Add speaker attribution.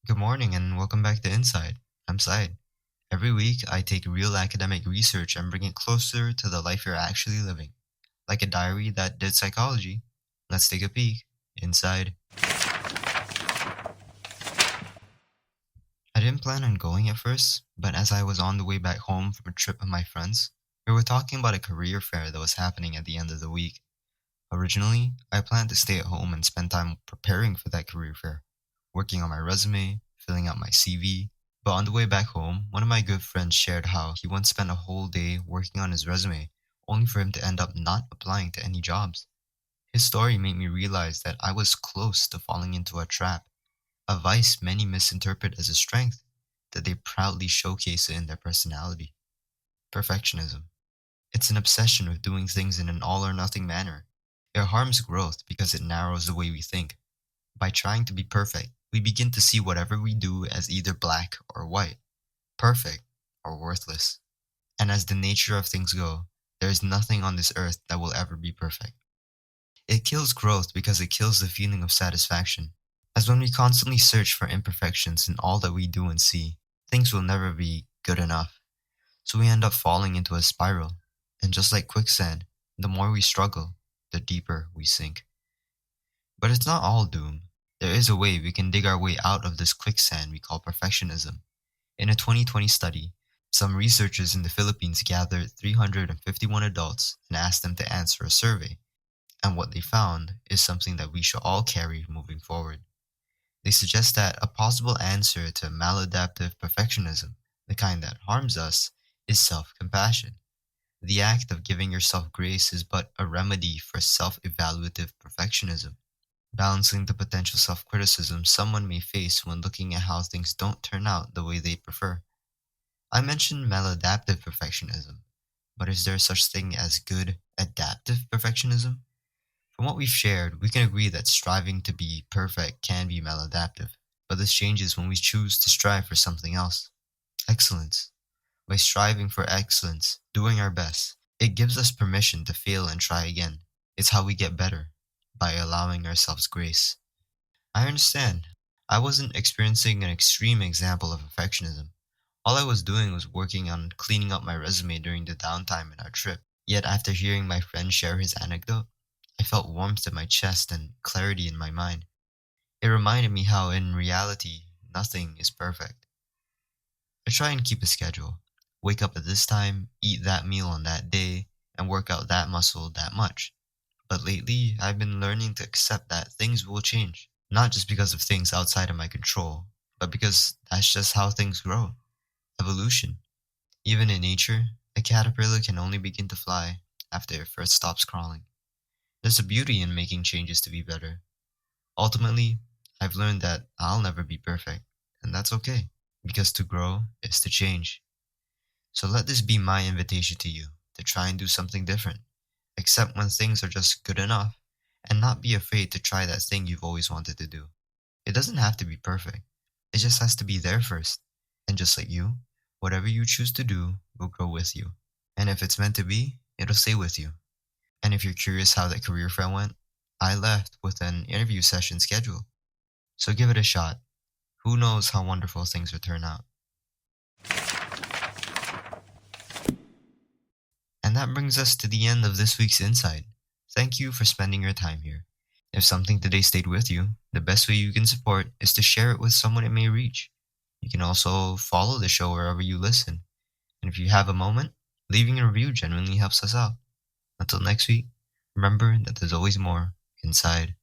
Speaker 1: Good morning and welcome back to Inside. I'm Syed. Every week, I take real academic research and bring it closer to the life you're actually living. Like a diary that did psychology. Let's take a peek. Inside. I didn't plan on going at first, but as I was on the way back home from a trip with my friends, we were talking about a career fair that was happening at the end of the week. Originally, I planned to stay at home and spend time preparing for that career fair, working on my resume, filling out my CV. But on the way back home, one of my good friends shared how he once spent a whole day working on his resume, only for him to end up not applying to any jobs. His story made me realize that I was close to falling into a trap, a vice many misinterpret as a strength that they proudly showcase in their personality. Perfectionism. It's an obsession with doing things in an all or nothing manner. It harms growth because it narrows the way we think. By trying to be perfect, we begin to see whatever we do as either black or white, perfect or worthless. And as the nature of things go, there is nothing on this earth that will ever be perfect. It kills growth because it kills the feeling of satisfaction. As when we constantly search for imperfections in all that we do and see, things will never be good enough. So we end up falling into a spiral. And just like quicksand, the more we struggle, the deeper we sink. But it's not all doom. There is a way we can dig our way out of this quicksand we call perfectionism. In a 2020 study, some researchers in the Philippines gathered 351 adults and asked them to answer a survey. And what they found is something that we should all carry moving forward. They suggest that a possible answer to maladaptive perfectionism, the kind that harms us, is self compassion. The act of giving yourself grace is but a remedy for self evaluative perfectionism, balancing the potential self criticism someone may face when looking at how things don't turn out the way they prefer. I mentioned maladaptive perfectionism, but is there such thing as good adaptive perfectionism? From what we've shared, we can agree that striving to be perfect can be maladaptive, but this changes when we choose to strive for something else. Excellence. By striving for excellence, doing our best, it gives us permission to fail and try again. It's how we get better, by allowing ourselves grace. I understand. I wasn't experiencing an extreme example of perfectionism. All I was doing was working on cleaning up my resume during the downtime in our trip. Yet after hearing my friend share his anecdote, I felt warmth in my chest and clarity in my mind. It reminded me how, in reality, nothing is perfect. I try and keep a schedule. Wake up at this time, eat that meal on that day, and work out that muscle that much. But lately, I've been learning to accept that things will change. Not just because of things outside of my control, but because that's just how things grow. Evolution. Even in nature, a caterpillar can only begin to fly after it first stops crawling. There's a beauty in making changes to be better. Ultimately, I've learned that I'll never be perfect, and that's okay, because to grow is to change. So let this be my invitation to you to try and do something different, accept when things are just good enough, and not be afraid to try that thing you've always wanted to do. It doesn't have to be perfect, it just has to be there first. And just like you, whatever you choose to do will grow with you. And if it's meant to be, it'll stay with you. And if you're curious how that career fair went, I left with an interview session scheduled. So give it a shot. Who knows how wonderful things will turn out? And that brings us to the end of this week's Insight. Thank you for spending your time here. If something today stayed with you, the best way you can support is to share it with someone it may reach. You can also follow the show wherever you listen. And if you have a moment, leaving a review genuinely helps us out. Until next week, remember that there's always more inside.